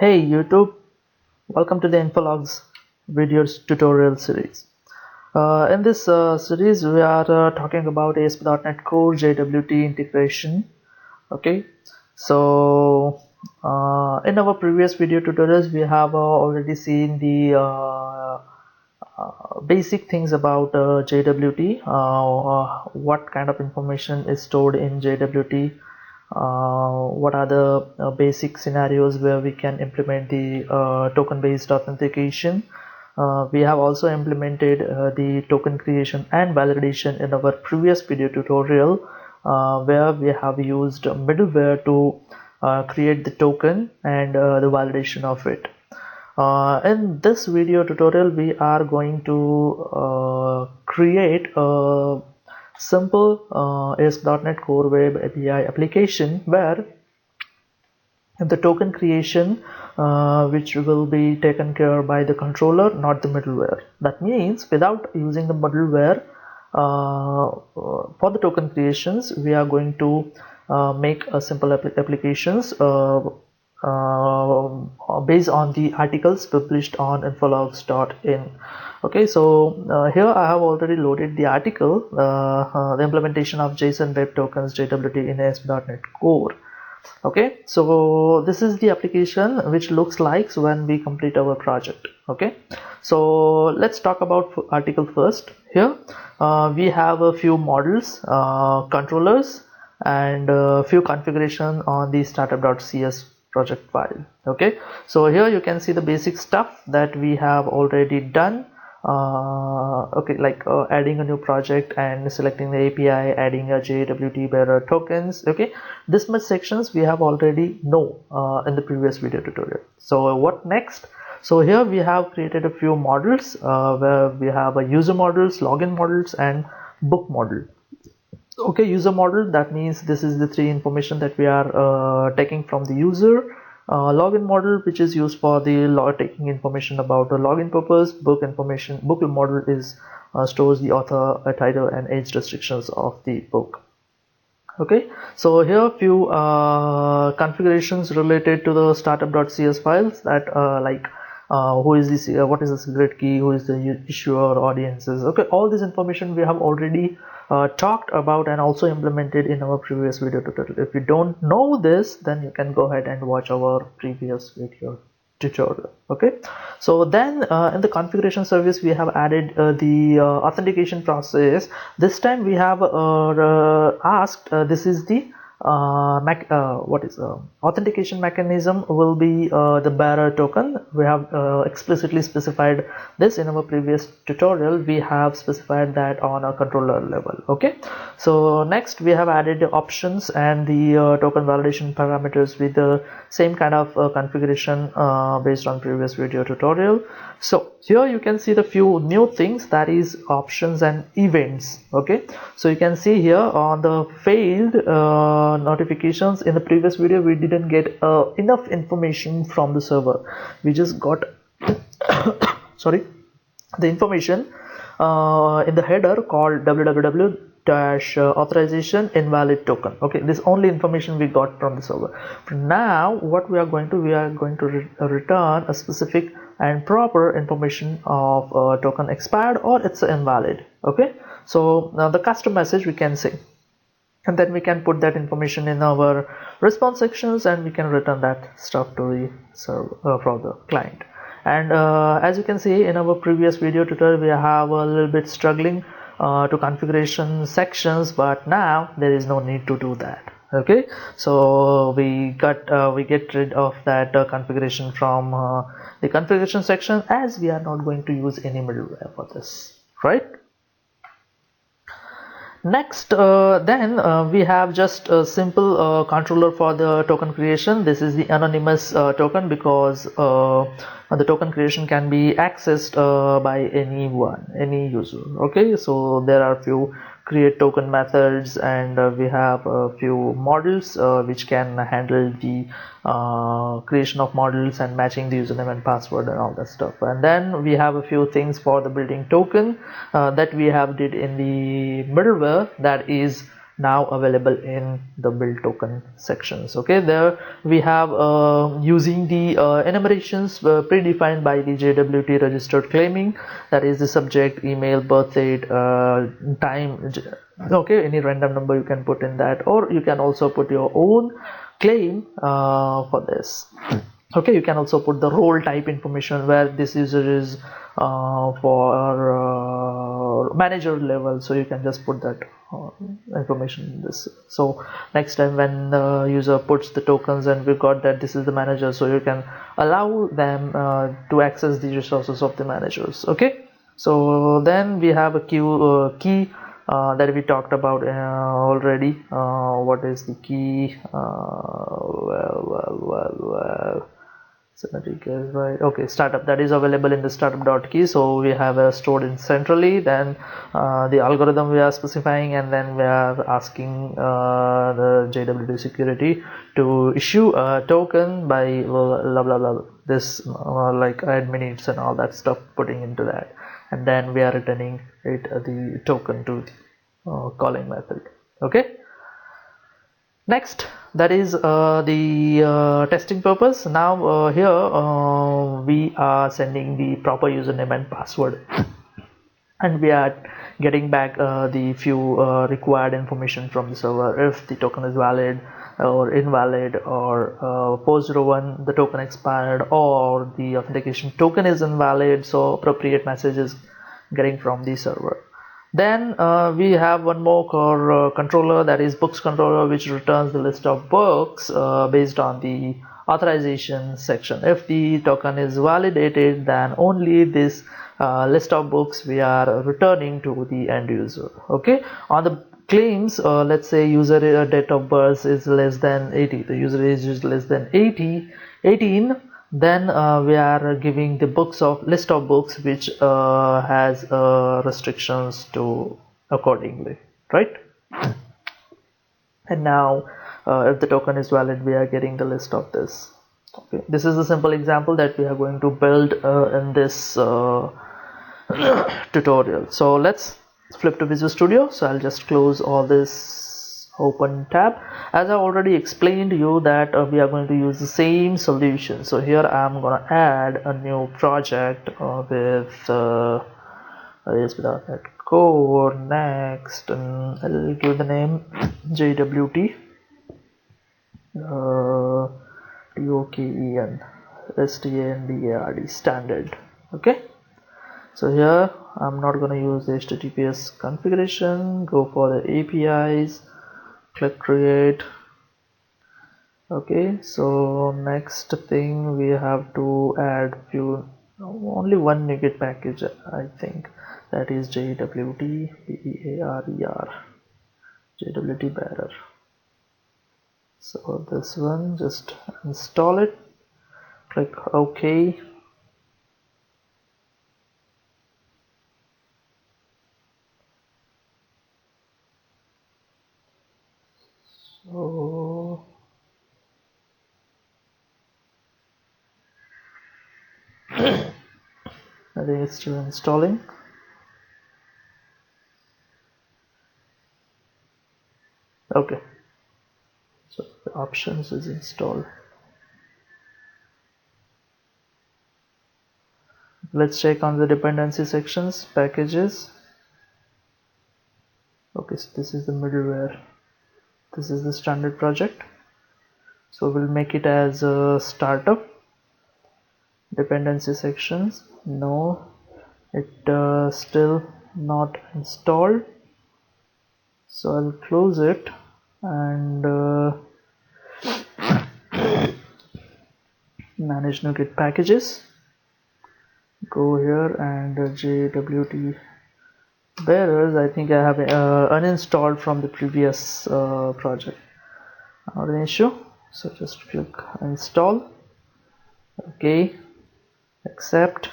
Hey YouTube, welcome to the Infologs videos tutorial series. In this series we are talking about ASP.NET Core JWT integration. Okay, so in our previous video tutorials we have already seen the basic things about JWT, what kind of information is stored in JWT, what are the basic scenarios where we can implement the token based authentication. We have also implemented the token creation and validation in our previous video tutorial, where we have used middleware to create the token and the validation of it. In this video tutorial we are going to create a simple ASP.NET Core Web API application where the token creation which will be taken care by the controller, not the middleware. That means without using the middleware for the token creations, we are going to make a simple applications based on the articles published on infologs.in. Okay, so here I have already loaded the article, the implementation of JSON Web Tokens JWT in ASP.NET Core. Okay, so this is the application which looks like when we complete our project. Okay, so let's talk about article first. Here we have a few models, controllers, and a few configuration on the startup.cs project file. Okay, so here you can see the basic stuff that we have already done. Okay, like adding a new project and selecting the API, adding a JWT bearer tokens. Okay, this much sections we have already know in the previous video tutorial. So what next? So here we have created a few models where we have a user models, login models, and book model. Okay, user model, that means this is the three information that we are taking from the user. Login model, which is used for the taking information about the login purpose. Book information, book model is stores the author, title, and age restrictions of the book. Okay, so here a few configurations related to the startup.cs files, that who is this, what is the secret key, who is the issuer, audiences. Okay, all this information we have already talked about and also implemented in our previous video tutorial. If you don't know this, then you can go ahead and watch our previous video tutorial. Okay, so then in the configuration service we have added the authentication process. This time we have asked this is the authentication mechanism will be the bearer token. We have explicitly specified this in our previous tutorial. We have specified that on a controller level. Okay, so next we have added the options and the token validation parameters with the same kind of configuration based on previous video tutorial. So here you can see the few new things, that is options and events. Okay, so you can see here on the failed notifications, in the previous video we didn't get enough information from the server. We just got sorry, the information in the header called www-authorization invalid token. Okay, this only information we got from the server. Now what we are going to return a specific and proper information of token expired or it's invalid. Okay, so now the custom message we can say, and then we can put that information in our response sections and we can return that stuff to the server from the client. And as you can see in our previous video tutorial, we have a little bit struggling to configuration sections, but now there is no need to do that. Okay, so we get rid of that configuration from the configuration section, as we are not going to use any middleware for this, right? Next we have just a simple controller for the token creation. This is the anonymous token, because the token creation can be accessed by anyone, any user. Okay, so there are few create token methods, and we have a few models which can handle the creation of models and matching the username and password and all that stuff. And then we have a few things for the building token that we have did in the middleware, that is now available in the build token sections. Okay, there we have using the enumerations predefined by the JWT registered claiming, that is the subject, email, birth date, time. Okay, any random number you can put in that, or you can also put your own claim for this. Okay, you can also put the role type information, where this user is for manager level, so you can just put that information in this. So next time when the user puts the tokens and we got that this is the manager, so you can allow them to access the resources of the managers. Okay, so then we have a key that we talked about already. What is the key? Right. Okay, startup, that is available in the startup.key. So we have stored in centrally, then the algorithm we are specifying, and then we are asking the JWT security to issue a token by blah blah blah, this like add minutes and all that stuff, putting into that, and then we are returning it the token to the calling method. Okay, next, that is the testing purpose. Now here we are sending the proper username and password, and we are getting back the few required information from the server. If the token is valid or invalid, or 401 the token expired, or the authentication token is invalid, so appropriate message is getting from the server. Then we have one more core controller, that is books controller, which returns the list of books based on the authorization section. If the token is validated, then only this list of books we are returning to the end user. Okay, on the claims, let's say user date of birth is less than 80, the user age is less than 18, then we are giving the list of books which has restrictions to accordingly, right? And now if the token is valid, we are getting the list of this. Okay, this is a simple example that we are going to build in this tutorial. So let's flip to Visual Studio. So I'll just close all this open tab. As I already explained you that we are going to use the same solution. So here I'm gonna add a new project with ASP.NET Core. Next, and I'll give the name JWT TOKEN STANDARD standard. Okay, so here I'm not going to use the HTTPS configuration. Go for the APIs, click create. Okay, so next thing we have to add only one NuGet package, I think, that is JWT bearer. So this one, just install it, click OK. So I think it's still installing. Okay, so the options is installed. Let's check on the dependency sections, packages. Okay, so this is the middleware, this is the standard project, so we'll make it as a startup. Dependency sections, no, it still not installed, so I'll close it and manage NuGet packages. Go here and JWT bearers, I think I have uninstalled from the previous project, not an issue, so just click install. Okay, accept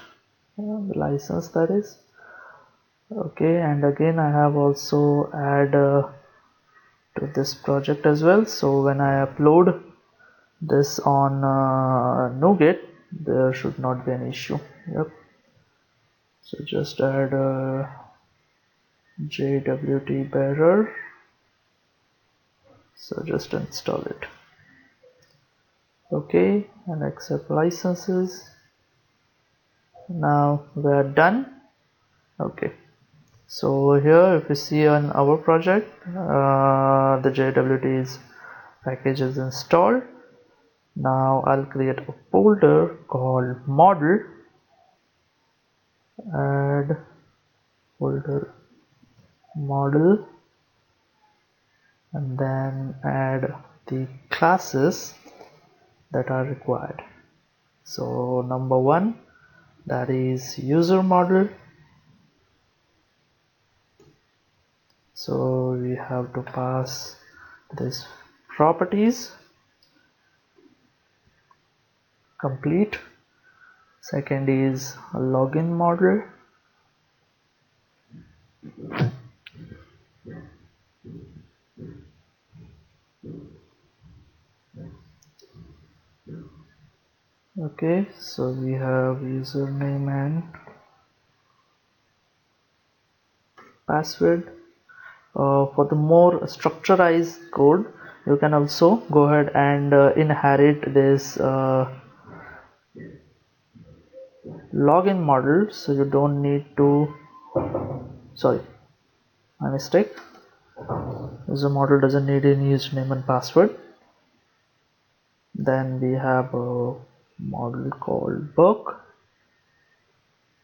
the license, that is. Okay, and again I have also add to this project as well, so when I upload this on NuGet, there should not be an issue. Yep, so just add JWT bearer so just install it. Okay, and accept licenses. Now we are done. Okay, so here if you see on our project, the JWT's package is installed. Now I'll create a folder called model, add folder model, and then add the classes that are required. So number one, that is user model. So we have to pass this properties complete. Second is a login model. Okay, so we have username and password. For the more structurized code, you can also go ahead and inherit this login model, so you don't need to, sorry, my mistake, user model doesn't need any username and password. Then we have a model called book.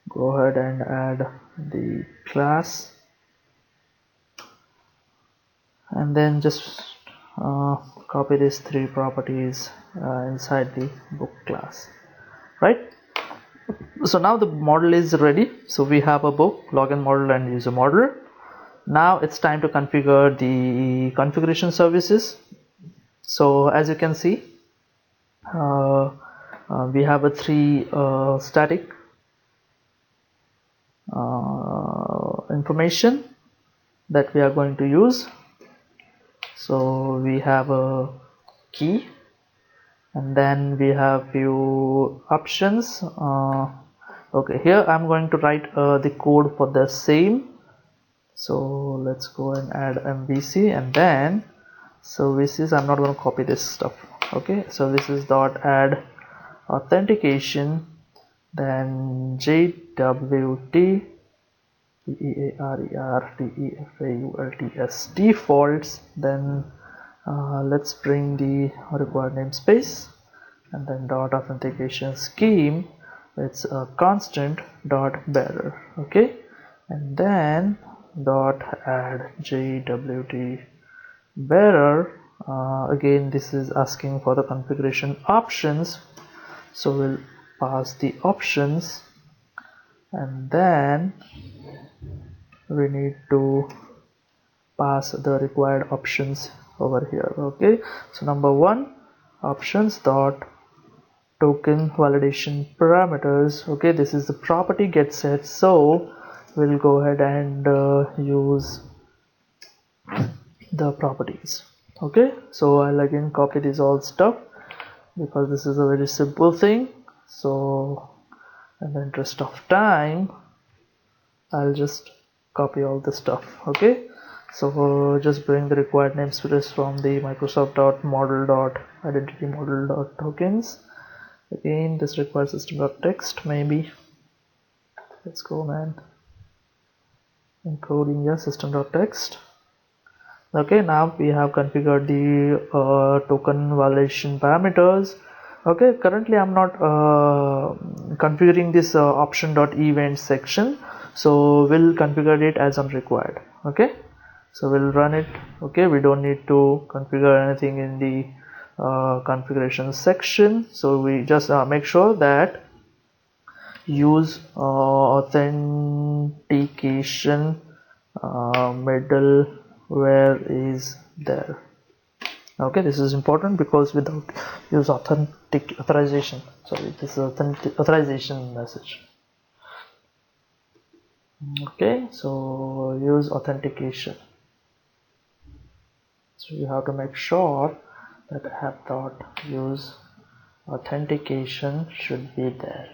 Go ahead and add the class, and then just copy these three properties inside the book class, right? So now the model is ready. So we have a book, login model and user model. Now it's time to configure the configuration services. So as you can see, we have a three static information that we are going to use. So we have a key, and then we have few options. Okay, here I'm going to write the code for the same. So let's go and add MVC, and then services, I'm not going to copy this stuff. Okay, services dot add authentication, then JWT defaults defaults, then let's bring the required namespace, and then dot authentication scheme, it's a constant dot bearer. Okay, and then dot add JWT bearer. Again, this is asking for the configuration options, so we'll pass the options, and then we need to pass the required options over here. Okay, so number one, options dot token validation parameters. Okay, this is the property get set, so we'll go ahead and use the properties. Okay, so I'll again copy this all stuff because this is a very simple thing. So in the interest of time, I'll just copy all the stuff. Okay, so just bring the required namespace from the Microsoft.model.identity-model.tokens. Again, this requires system.text, maybe. Let's go, man. Encoding, yeah, system.text. Okay, now we have configured the token validation parameters. Okay, currently I'm not configuring this option.event section, so we'll configure it as on required. Okay, so we'll run it. Okay, we don't need to configure anything in the configuration section, so we just make sure that use authentication middleware is there. Okay, this is important because without use authorization, sorry, this is authorization message. Okay, so use authentication, so you have to make sure that app.use authentication should be there.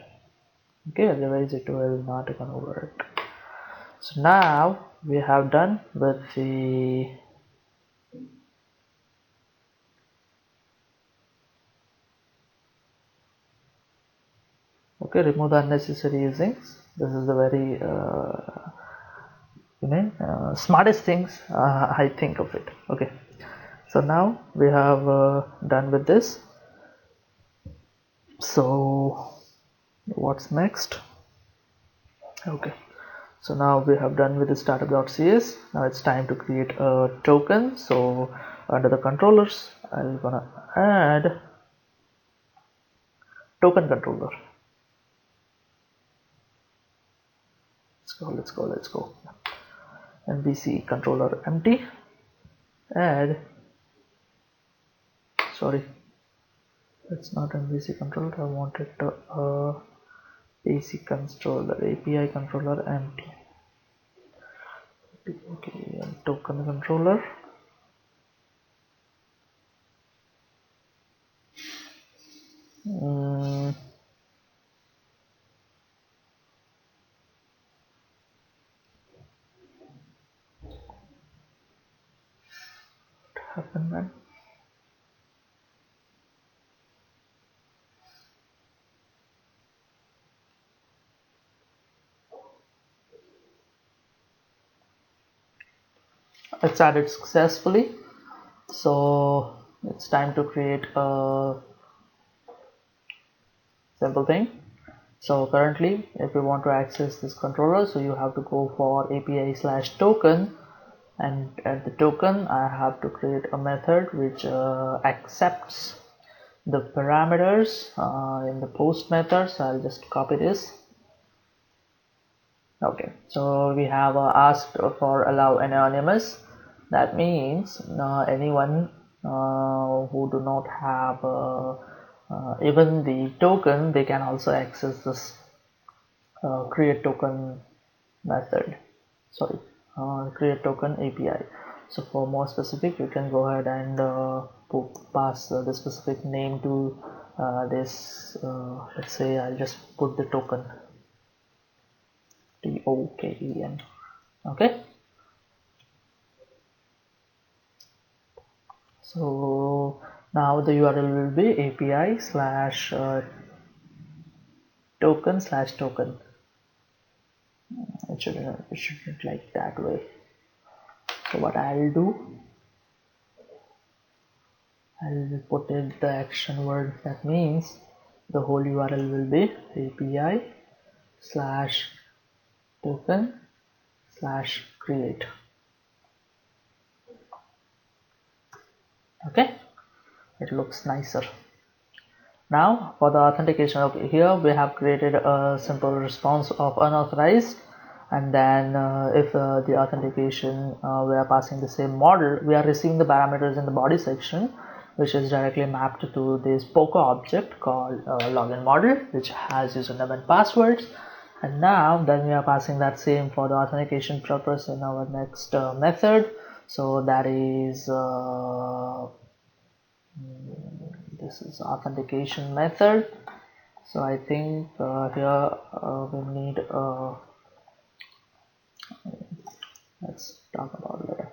Okay, otherwise it will not gonna work. So now we have done with the Okay, remove the unnecessary usings. This is the very smartest things I think of it. Okay, so now we have done with this. So what's next? Okay, so now we have done with the startup.cs. Now it's time to create a token. So under the controllers, I'm gonna add token controller. Let's go. MVC controller empty. Add. Sorry, it's not MVC controller. I wanted to AC controller, API controller empty. Okay, and token controller. What happened, man? It's added successfully. So it's time to create a simple thing. So currently, if you want to access this controller, so you have to go for API/token, and at the token I have to create a method which accepts the parameters in the post method. So I'll just copy this. Okay, so we have asked for allow anonymous. That means anyone who do not have even the token, they can also access this create token method. Sorry, create token API. So for more specific, you can go ahead and pass the specific name to this. Let's say I'll just put the token TOKEN. Okay. So now the URL will be API/token/token. It shouldn't like that way. So what I'll do, I'll put in the action word. That means the whole URL will be API/token/create. Okay, it looks nicer. Now for the authentication, okay, here we have created a simple response of unauthorized, and then if the authentication we are passing the same model, we are receiving the parameters in the body section, which is directly mapped to this Poker object called login model, which has username and passwords. And now then we are passing that same for the authentication purpose in our next method. So that is this is authentication method. So I think here we need let's talk about later.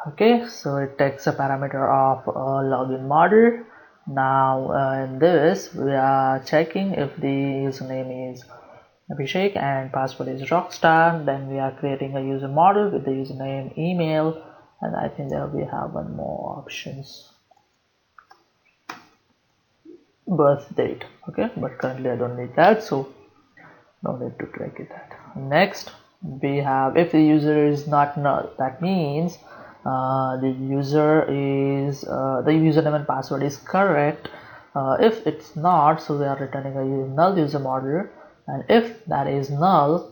Okay, so it takes a parameter of login model. Now in this we are checking if the username is Abhishek and password is Rockstar. Then we are creating a user model with the username, email, and I think there we have one more options, birth date. Okay, but currently I don't need that, so no need to track it that. Next we have if the user is not null. That means the user is the username and password is correct. If it's not, so we are returning a null user model, and if that is null,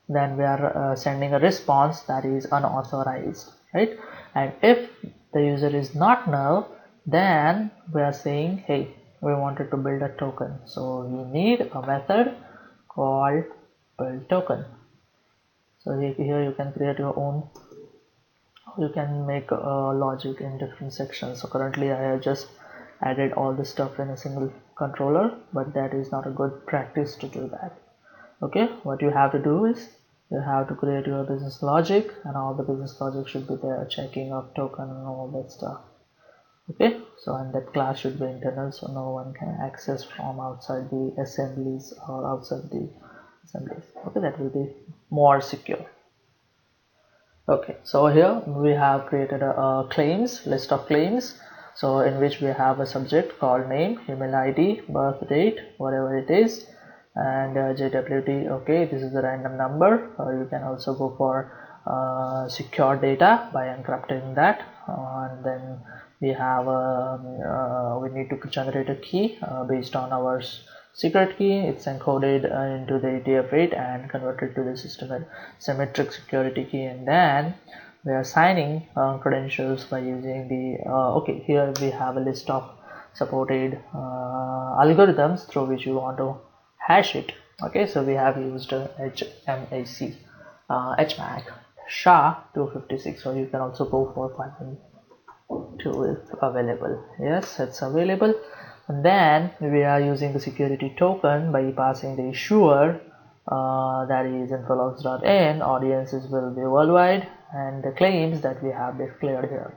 then we are sending a response that is unauthorized, right? And if the user is not null, then we are saying, hey, we wanted to build a token, so we need a method called build token. So here you can create your own, you can make a logic in different sections. So currently I have just added all the stuff in a single controller, but that is not a good practice to do that. Okay, what you have to do is you have to create your business logic, and all the business logic should be there, checking of token and all that stuff. Okay, so and that class should be internal, so no one can access from outside the assemblies or outside the assemblies. Okay, that will be more secure. Okay, so here we have created a claims list of claims, so in which we have a subject called name, email ID, birth date, whatever it is, and JWT. Okay, this is a random number. You can also go for secure data by encrypting that, and then we have we need to generate a key based on our secret key. It's encoded into the ATF8 and converted to the system symmetric security key, and then we are signing credentials by using the okay, here we have a list of supported algorithms through which you want to hash it. Okay, so we have used HMAC HMAC SHA-256, or you can also go for 512 if available. Yes, it's available. And then we are using the security token by passing the issuer, that is infologs.in, audiences will be worldwide, and the claims that we have declared here.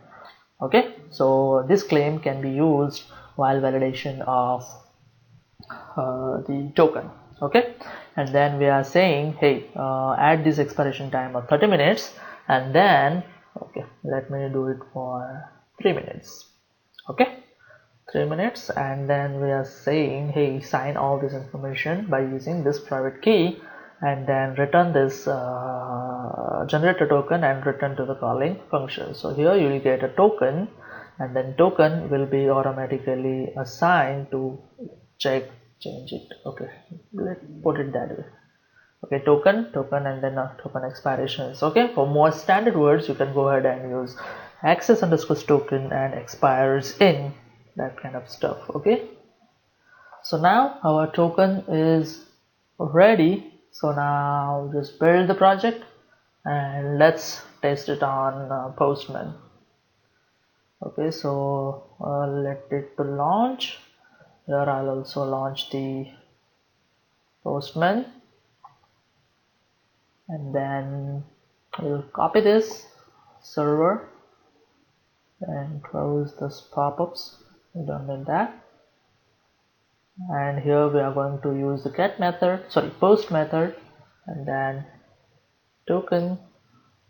Okay, so this claim can be used while validation of the token. Okay, and then we are saying, hey, add this expiration time of 30 minutes, and then okay, let me do it for 3 minutes. Okay, 3 minutes, and then we are saying, hey, sign all this information by using this private key, and then return this generate a token and return to the calling function. So here you will get a token, and then token will be automatically assigned to change it. Okay, let's put it that way. Okay, token, and then token expirations. Okay, for more standard words you can go ahead and use access underscore token and expires in, that kind of stuff. Okay, so now our token is ready. So now just build the project and let's test it on Postman. Okay, so let it to launch. Here I'll also launch the Postman, and then we'll copy this server and close this pop-ups. We don't need that. And here we are going to use the get method, sorry, post method, and then token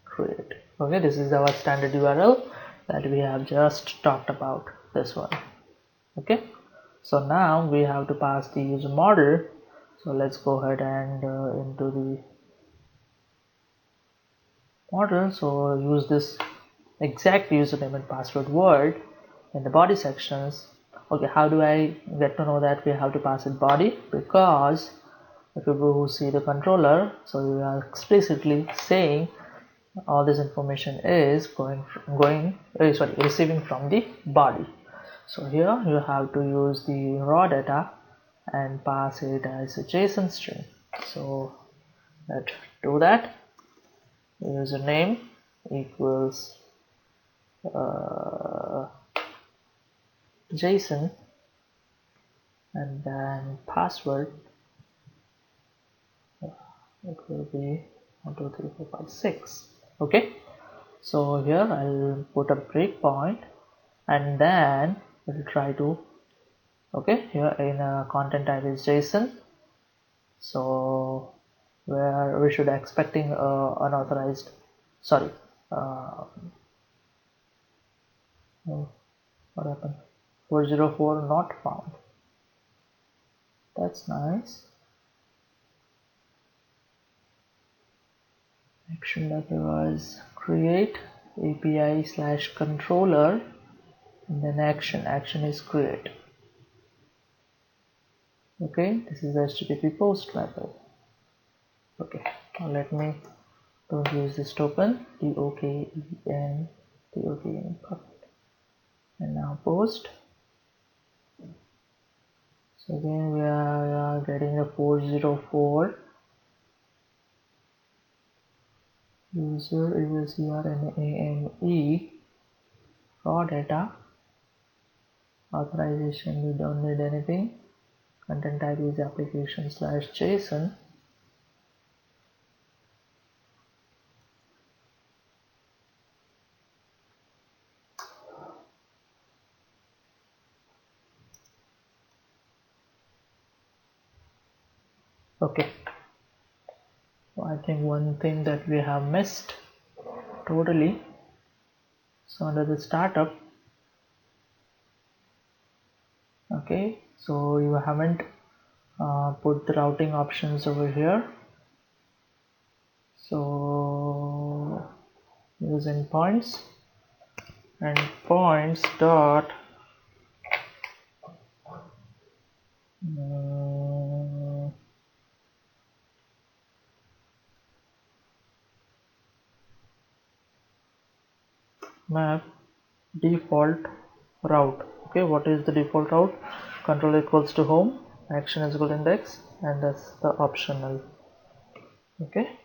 create. Okay, this is our standard URL that we have just talked about, this one. Okay, so now we have to pass the user model. So let's go ahead and into the model. So use this exact username and password word in the body sections. Okay, how do I get to know that we have to pass it body? Because if you go see the controller, so we are explicitly saying all this information is receiving from the body. So here you have to use the raw data and pass it as a JSON string. So let's do that. Username equals JSON, and then password, it will be 1 2 3 4 5 6. Okay, so here I'll put a breakpoint, and then we'll try to, okay, here in content type is JSON, so where we should expecting unauthorized, sorry, oh, what happened, 404 not found. That's nice. Action method was create API / controller, and then action is create. Okay, this is the HTTP post method. Okay, now let me don't use this token, token, perfect. And now post. So again we are getting a 404. User is CRNAME, raw data, authorization we don't need anything, content type is application / JSON. Okay, so I think one thing that we have missed totally, so under the startup, okay, so you haven't put the routing options over here. So using points and points dot map default route. Okay, what is the default route? Control equals to home, action is equal to index, and that's the optional. Okay,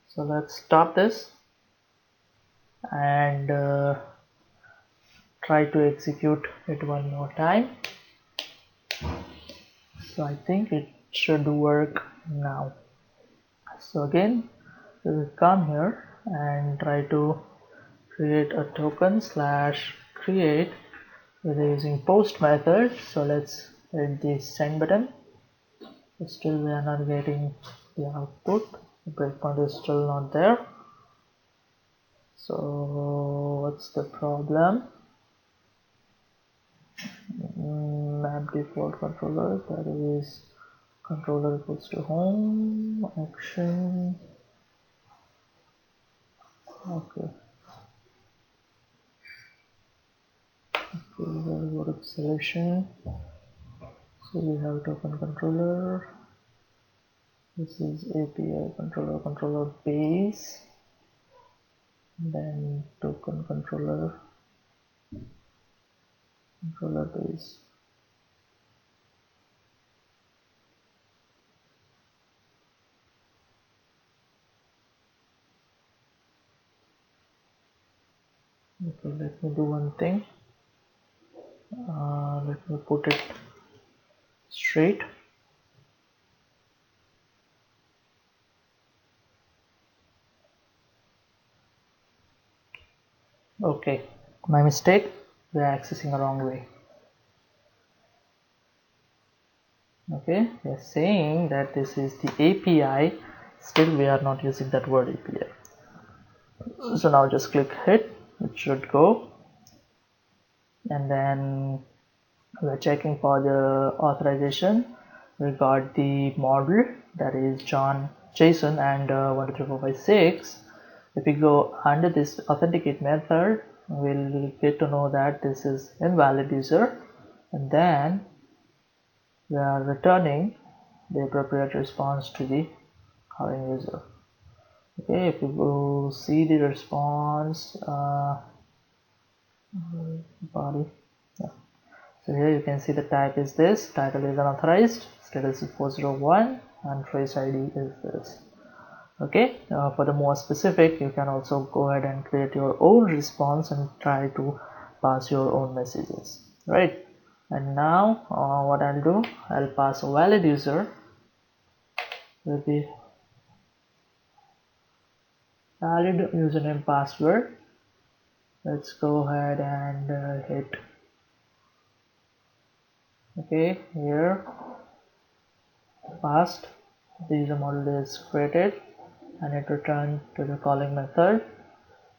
so let's stop this and try to execute it one more time. So I think it should work now. So again, we will come here and try to create a token slash create with using post method. So let's hit the send button. But still we are not getting the output. The breakpoint is still not there. So what's the problem? Map default controller, that is controller equals to home, action. Okay. We'll go to selection. So we have token controller. This is API controller base. Then token controller base. Okay, let me do one thing. Let me put it straight. Okay, my mistake. We are accessing the wrong way. Okay, we are saying that this is the API. Still, we are not using that word API. So now just click hit. It should go, and then we're checking for the authorization. We got the model, that is JSON and 1 2 3 4 5 6. If we go under this authenticate method, we'll get to know that this is invalid user, and then we are returning the appropriate response to the current user. Okay, if you go see the response body, yeah. So here you can see the type is this, title is unauthorized, status is 401, and trace ID is this. Okay, for the more specific, you can also go ahead and create your own response and try to pass your own messages, right? And now what I'll do, I'll pass a valid user with the valid username password. Let's go ahead and hit okay. Here passed, the user model is created and it returned to the calling method.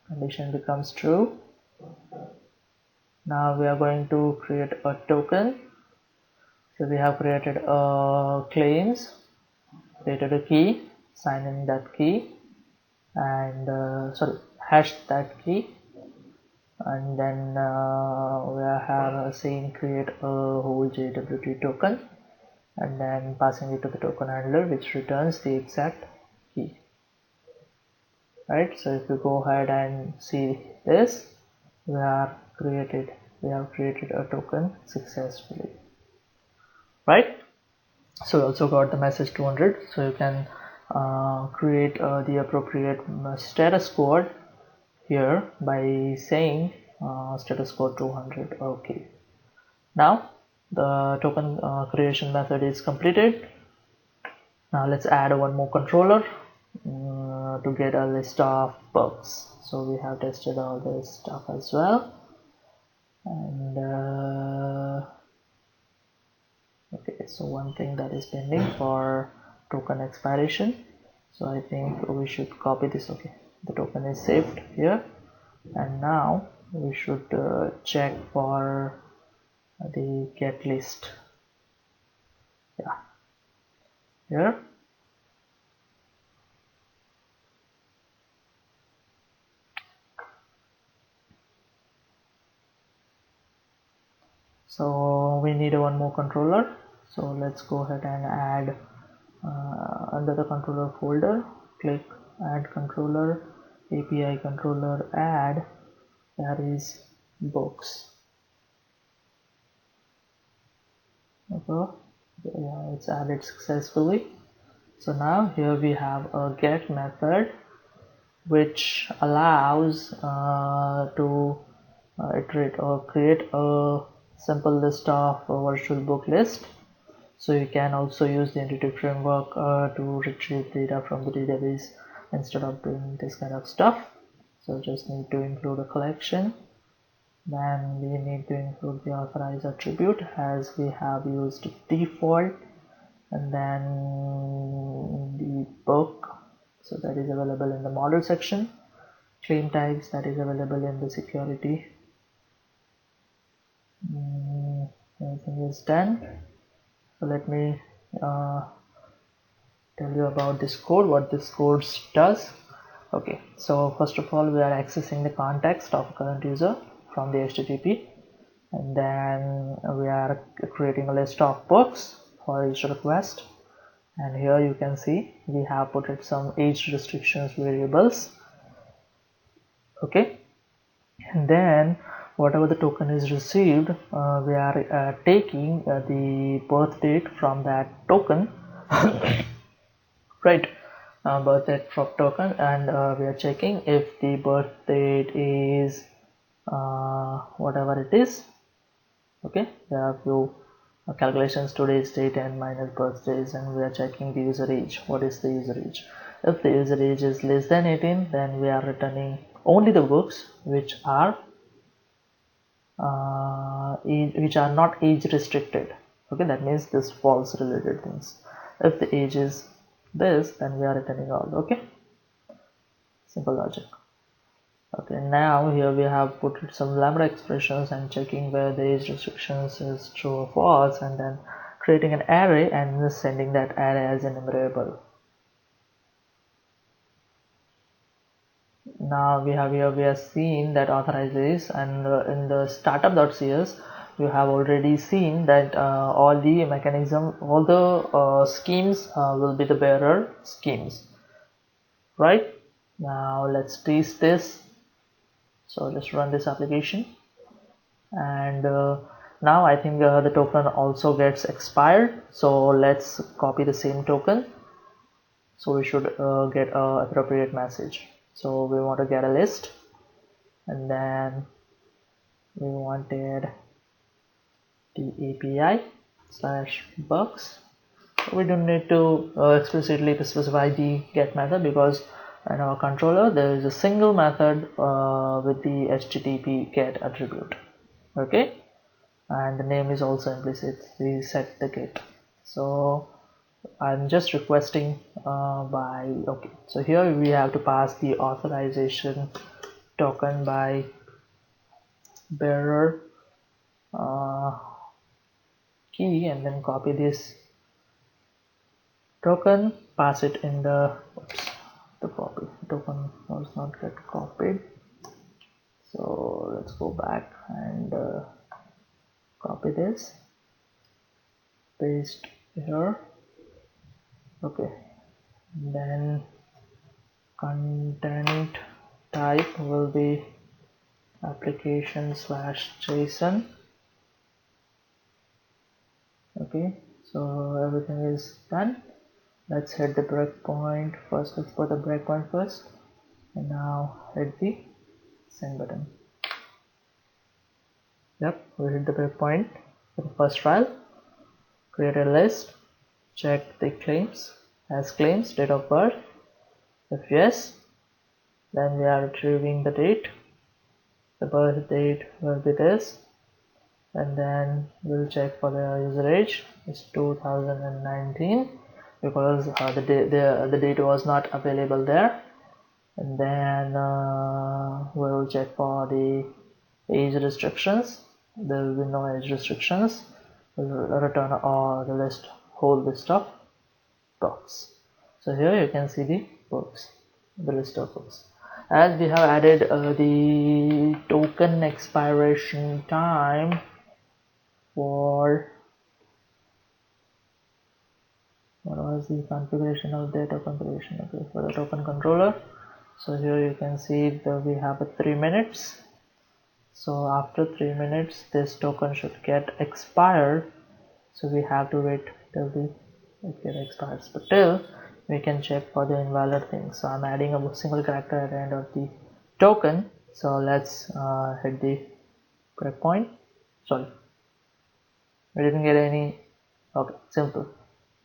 Condition becomes true. Now we are going to create a token. So we have created a claims, created a key, sign in that key, and hash that key, and then we have saying create a whole JWT token, and then passing it to the token handler, which returns the exact key. Right. So if you go ahead and see this, we have created a token successfully. Right. So we also got the message 200. So you can create the appropriate status code here by saying status code 200. Okay. Now the token creation method is completed. Now let's add one more controller to get a list of bugs. So we have tested all this stuff as well, and okay, so one thing that is pending for token expiration. So I think we should copy this. Okay, the token is saved here, and now we should check for the get list. Yeah, here. So we need one more controller. So let's go ahead and add under the controller folder, click add controller, API controller, add, that is books. Okay, yeah, it's added successfully. So now here we have a get method which allows to iterate or create a simple list of virtual book list. So you can also use the entity framework to retrieve data from the database instead of doing this kind of stuff. So just need to include a collection. Then we need to include the authorize attribute as we have used default, and then the book, so that is available in the model section, claim types, that is available in the security. Everything is done. So let me tell you about this code, what this code does. Okay, so first of all we are accessing the context of current user from the HTTP, and then we are creating a list of books for each request, and here you can see we have put in some age restrictions variables. Okay, and then whatever the token is received, we are taking the birth date from that token right, birth date from token, and we are checking if the birth date is whatever it is. Okay, there are few calculations, today's date and minus birthdays, and we are checking the user age. What is the user age? If the user age is less than 18, then we are returning only the books which are not age restricted. Okay, that means this false related things. If the age is this, then we are returning all. Okay, simple logic. Okay, now here we have put some lambda expressions and checking where the age restrictions is true or false, and then creating an array and sending that array as an enumerable. Now we have seen that authorizes, and in the startup.cs you have already seen that all the mechanism, all the schemes will be the bearer schemes, right? Now let's test this. So just run this application, and now I think the token also gets expired, so let's copy the same token. So we should get an appropriate message. So we want to get a list, and then we wanted the API /bugs. We don't need to explicitly specify the get method, because in our controller there is a single method with the HTTP get attribute. Okay, and the name is also implicit, we set the get. So I'm just requesting by, okay, so here we have to pass the authorization token by bearer key, and then copy this token, pass it in the, oops, the copy token was not get copied, so let's go back and copy this, paste here. Okay, then content type will be application/JSON. Okay, so everything is done. Let's hit the breakpoint first. Let's put the breakpoint first, and now hit the send button. Yep, we hit the breakpoint for the first trial. Create a list, check the claims as claims, date of birth. If yes, then we are retrieving the date. The birth date will be this, and then we'll check for the user age. It's 2019. because the date was not available there. And then we'll check for the age restrictions. There will be no age restrictions. We'll return all the list of books. So here you can see the books, the list of books. As we have added the token expiration time for, what was the configuration of data configuration, okay, for the token controller. So here you can see that we have 3 minutes. So after 3 minutes this token should get expired, so we have to wait till it get expires, but till we can check for the invalid things. So I'm adding a single character at the end of the token. So let's hit the breakpoint. Sorry, we didn't get any. Okay, simple.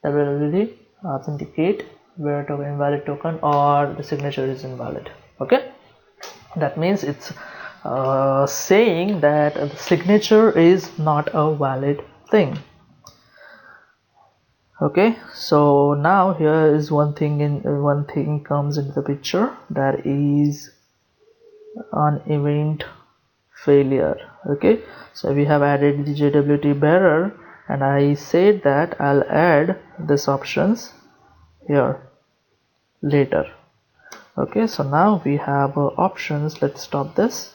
That will really authenticate where token invalid token or the signature is invalid. Okay, that means it's saying that the signature is not a valid thing. Okay, so now here is one thing comes into the picture, that is an event failure. Okay, so we have added the JWT bearer, and I said that I'll add this options here later. Okay, so now we have options. Let's stop this.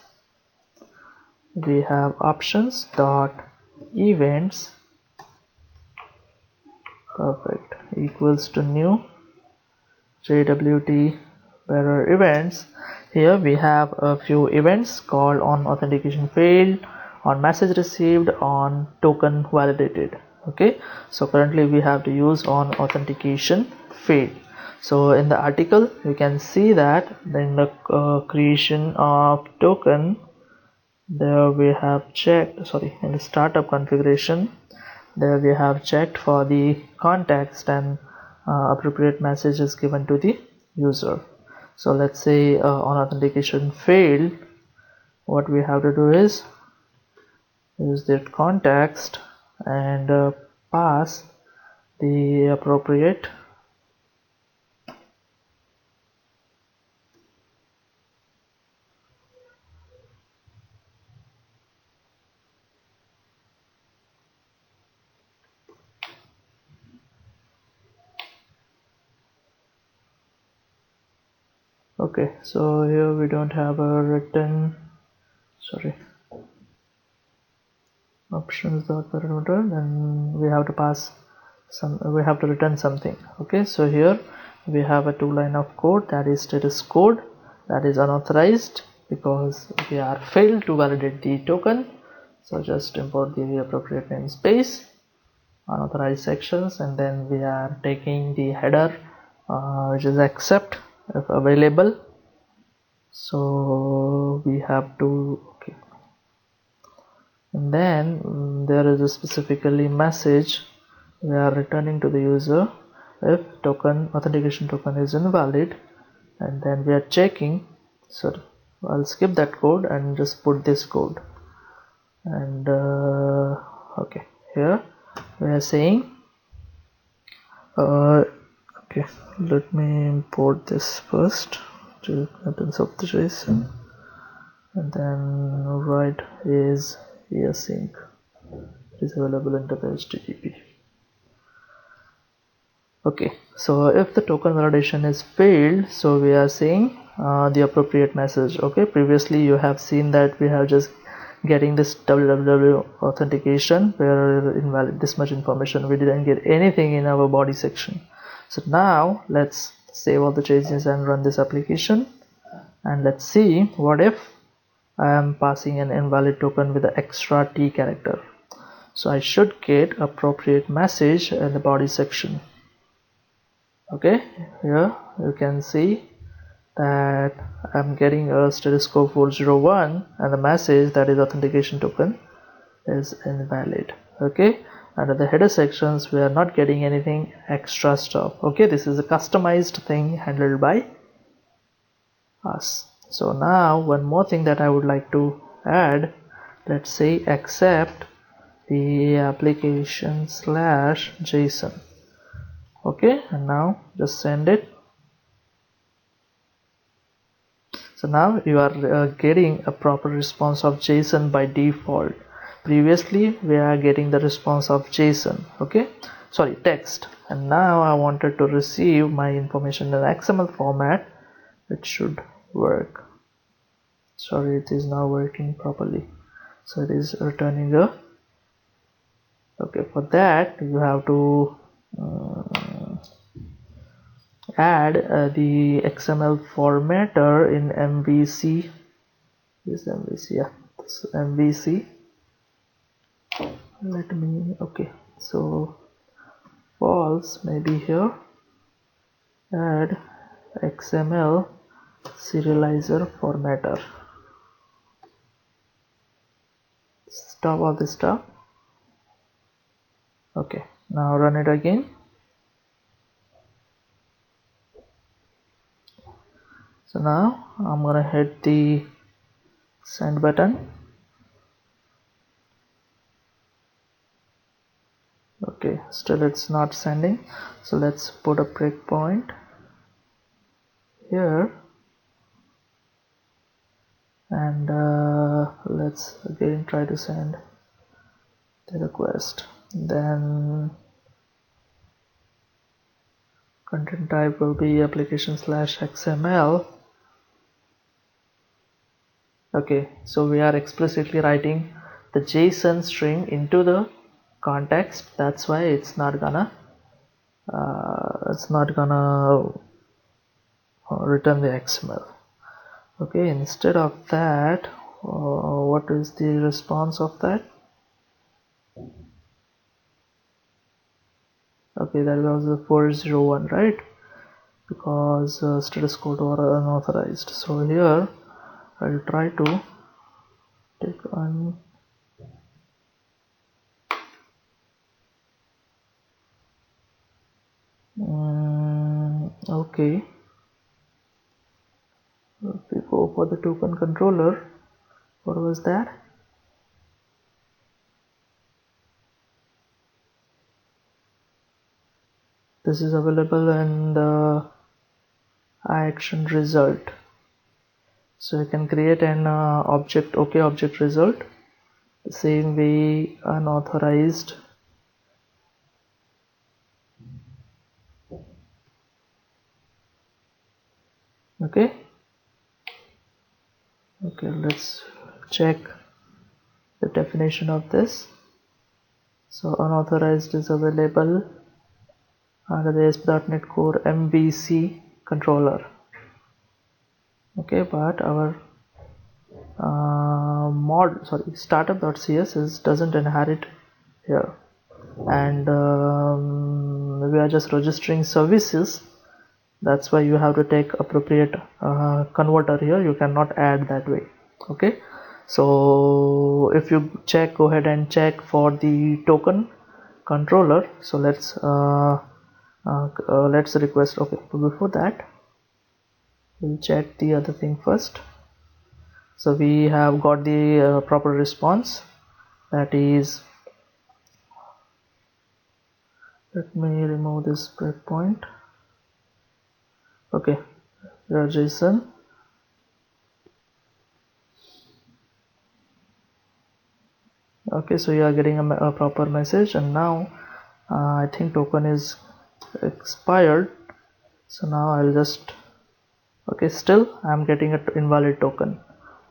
We have options dot events, perfect, equals to new JWT bearer events. Here we have a few events called on authentication failed, on message received, on token validated. Okay, so currently we have to use on authentication failed. So in the article you can see that in the creation of token, there we have checked, sorry, in the startup configuration, there we have checked for the context and appropriate message is given to the user. So let's say on authentication failed, what we have to do is use that context and pass the appropriate okay, so here we don't have a written, sorry, options.parameter, then we have to pass some, we have to return something. Okay, so here we have a 2-line of code, that is status code, that is unauthorized because we are failed to validate the token. So just import the appropriate namespace, unauthorized sections, and then we are taking the header which is accept if available. So we have to, okay, and then there is a specifically message we are returning to the user if token authentication token is invalid, and then we are checking. So I'll skip that code and just put this code, and okay, here we are saying okay, let me import this first to contents of the JSON, and then write is async, it is available under the HTTP. Okay, so if the token validation is failed, so we are saying the appropriate message. Okay, previously you have seen that we have just getting this www authentication where invalid this much information, we didn't get anything in our body section. So now let's save all the changes and run this application, and let's see what if I am passing an invalid token with the extra T character. So I should get appropriate message in the body section. Okay, here you can see that I'm getting a status code 401 and the message, that is authentication token, is invalid. Okay, under the header sections we are not getting anything extra stuff. Okay, this is a customized thing handled by us. So now one more thing that I would like to add, let's say accept the application/JSON. Okay, and now just send it. So now you are getting a proper response of JSON by default. Previously we are getting the response of JSON, okay, sorry, text, and now I wanted to receive my information in XML format. It should work. Sorry, it is not working properly. So it is returning a, okay, for that you have to add the XML formatter in MVC. This MVC, yeah, this MVC. Let me, okay, so false maybe here. Add XML serializer formatter. Stop all this stuff. Okay, now run it again. So now I'm gonna hit the send button. Okay, still it's not sending, so let's put a breakpoint here, and let's again try to send the request. Then content type will be application/XML. Okay, so we are explicitly writing the JSON string into the context. That's why it's not gonna return the XML. Okay, instead of that, what is the response of that? Okay, that was the 401, right? Because status code or unauthorized. So here I'll try to take on okay, if we go for the token controller, what was that? This is available in the action result. So you can create an object, okay, object result, the same way unauthorized. Okay, let's check the definition of this. So unauthorized is available under the ASP.NET Core MVC controller. Okay, but our startup.css doesn't inherit here, and we are just registering services. That's why you have to take appropriate converter here. You cannot add that way. Okay, so if you go ahead and check for the token controller. So let's request. Okay, before that we'll check the other thing first. So we have got the proper response, that is, let me remove this breakpoint. Okay, your JSON. Okay, so you are getting a proper message, and now I think token is expired. So now I'll just, okay, still I'm getting an invalid token.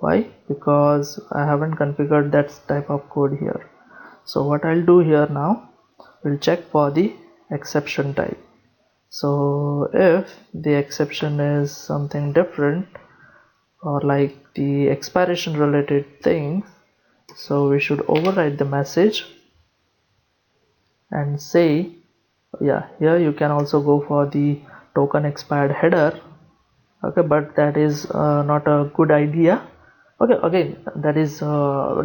Why? Because I haven't configured that type of code here. So what I'll do here now, we'll check for the exception type. So if the exception is something different, or like the expiration related things, so we should override the message and say, yeah, here you can also go for the token expired header. Okay, but that is not a good idea. Okay, again, that is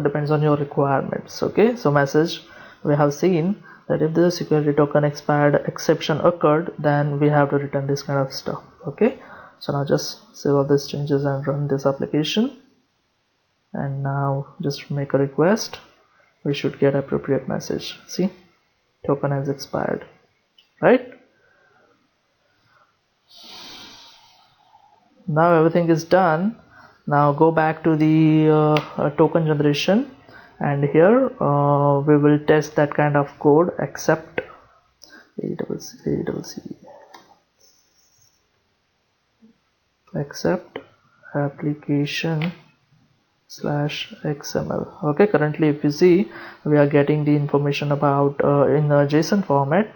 depends on your requirements. Okay, so message, we have seen that if the security token expired exception occurred, then we have to return this kind of stuff. Okay, so now just save all these changes and run this application, and now just make a request. We should get appropriate message. See, token has expired, right? now everything is done. Now go back to the token generation, and here we will test that kind of code. Accept accept application /xml. Okay, currently if you see, we are getting the information about in a JSON format.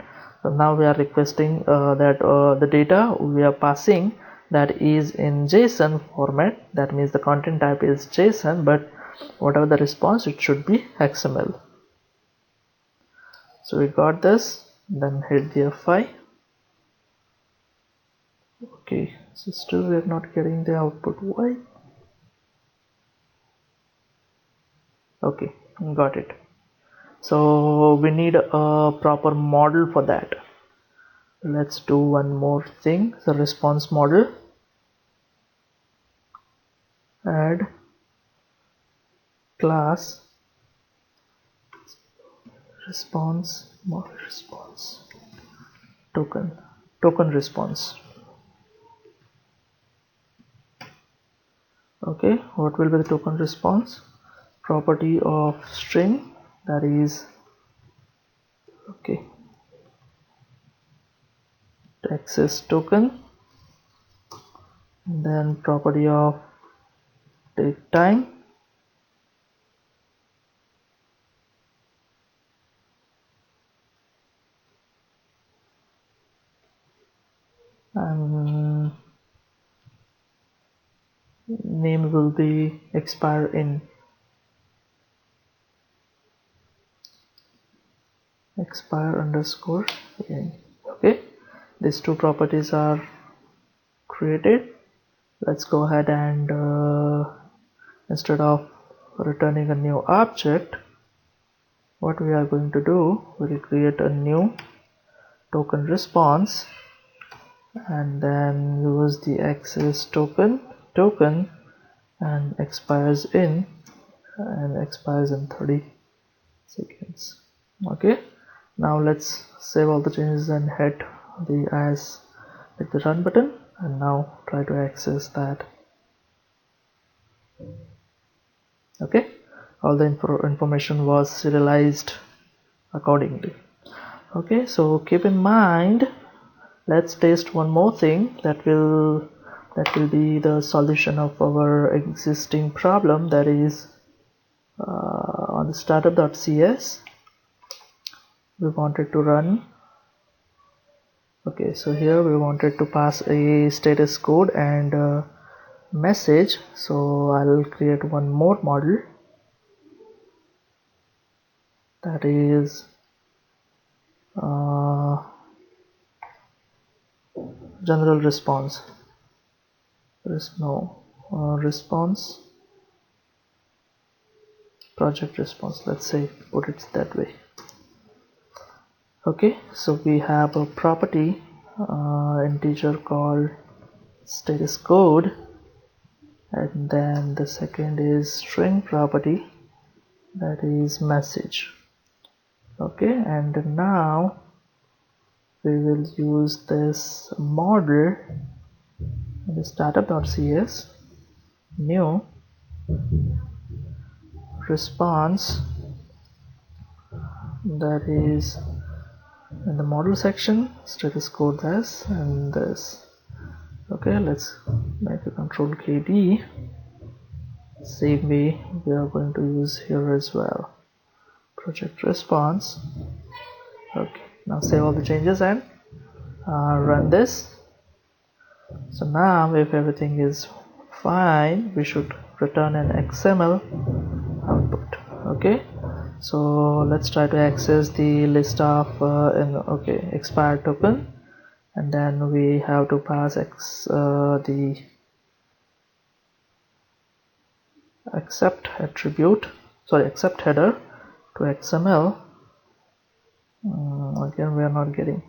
So now we are requesting that the data we are passing, that is in JSON format. That means the content type is JSON, but whatever the response, it should be XML. So we got this, then hit the F5. Okay, so still we are not getting the output. Why? Okay, got it. So we need a proper model for that. Let's do one more thing. The response model, add class response token response. Okay, what will be the token response? Property of string, that is okay, access token, then property of take time, and name will be expire in expire_in. Okay, these two properties are created. Let's go ahead and instead of returning a new object, what we are going to do, we will create a new token response and then use the access token and expires in 30 seconds. Okay, now let's save all the changes and hit the run button, and now try to access that. Okay, all the information was serialized accordingly. Okay, so keep in mind, let's test one more thing that will be the solution of our existing problem, that is on the startup.cs we wanted to run. Okay, so here we wanted to pass a status code and message, so I'll create one more model, that is general response response project response, let's say, put it that way. Okay, so we have a property integer called status code, and then the second is string property, that is message. Okay, and now we will use this model in the startup.cs, new response, that is in the model section, status code this and this. Okay, let's make a control KD, same way we are going to use here as well, project response. Okay, now save all the changes and run this. So now if everything is fine, we should return an XML output. Okay, so let's try to access the list of expired token, and then we have to pass the accept header to XML. Again, we are not getting,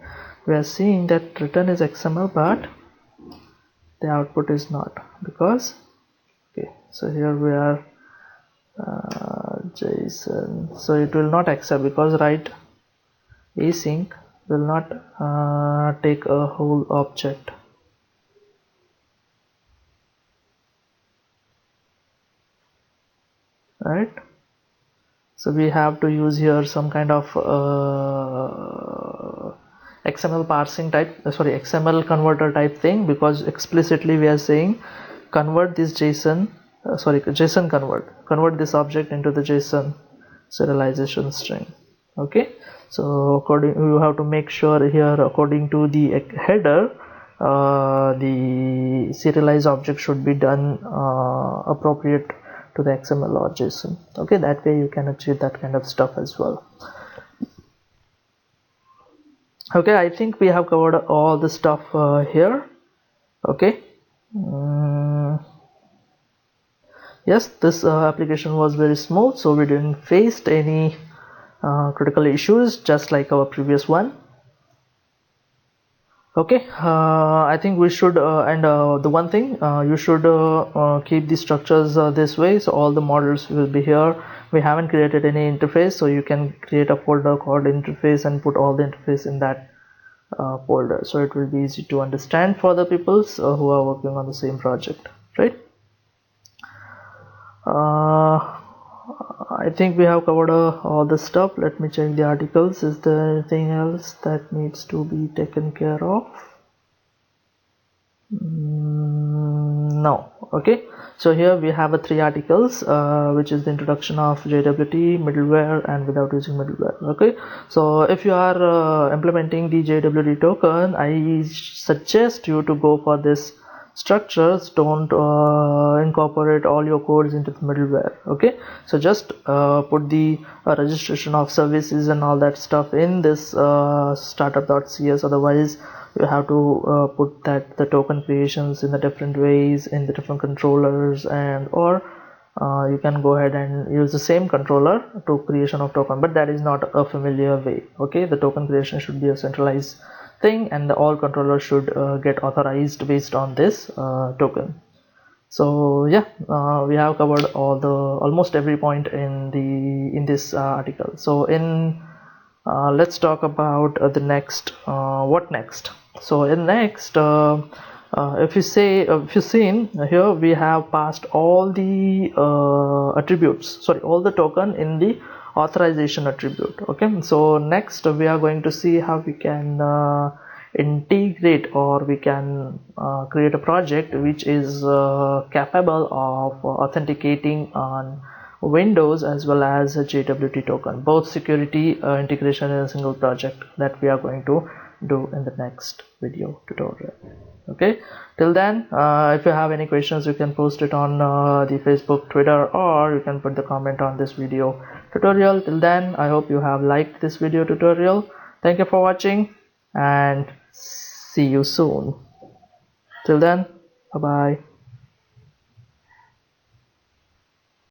we are seeing that return is XML, but the output is not, because okay, so here we are JSON, so it will not accept, because write async will not take a whole object. right? So we have to use here some kind of XML parsing type, XML converter type thing, because explicitly we are saying convert this JSON, JSON convert this object into the JSON serialization string. Okay, so you have to make sure here, according to the header, the serialized object should be done appropriate to the XML or JSON. Okay, that way you can achieve that kind of stuff as well. Okay, I think we have covered all the stuff here. Okay, yes, this application was very smooth, so we didn't face any critical issues, just like our previous one. Okay, I think we should the one thing, you should keep the structures this way, so all the models will be here. We haven't created any interface, so you can create a folder called interface and put all the interface in that folder, so it will be easy to understand for the peoples who are working on the same project, right? I think we have covered all the stuff. Let me check the articles. Is there anything else that needs to be taken care of? No. Okay, so here we have 3 articles, which is the introduction of JWT, middleware, and without using middleware. Okay, so if you are implementing the JWT token, I suggest you to go for this structures. Don't incorporate all your codes into the middleware. Okay, so just put the registration of services and all that stuff in this startup.cs. Otherwise you have to put that the token creations in the different ways in the different controllers, and or you can go ahead and use the same controller to creation of token, but that is not a familiar way. Okay, the token creation should be a centralized thing, and all controllers should get authorized based on this token. So yeah, we have covered almost every point in this article. So let's talk about the next, what next. So in next, if you seen here, we have passed all the attributes, all the token in the authorization attribute. Okay, so next we are going to see how we can integrate, or we can create a project which is capable of authenticating on Windows as well as a JWT token, both security integration in a single project, that we are going to do in the next video tutorial. Okay, till then, if you have any questions, you can post it on the Facebook, Twitter, or you can put the comment on this video tutorial. Till then, I hope you have liked this video tutorial. Thank you for watching, and see you soon. Till then, bye bye.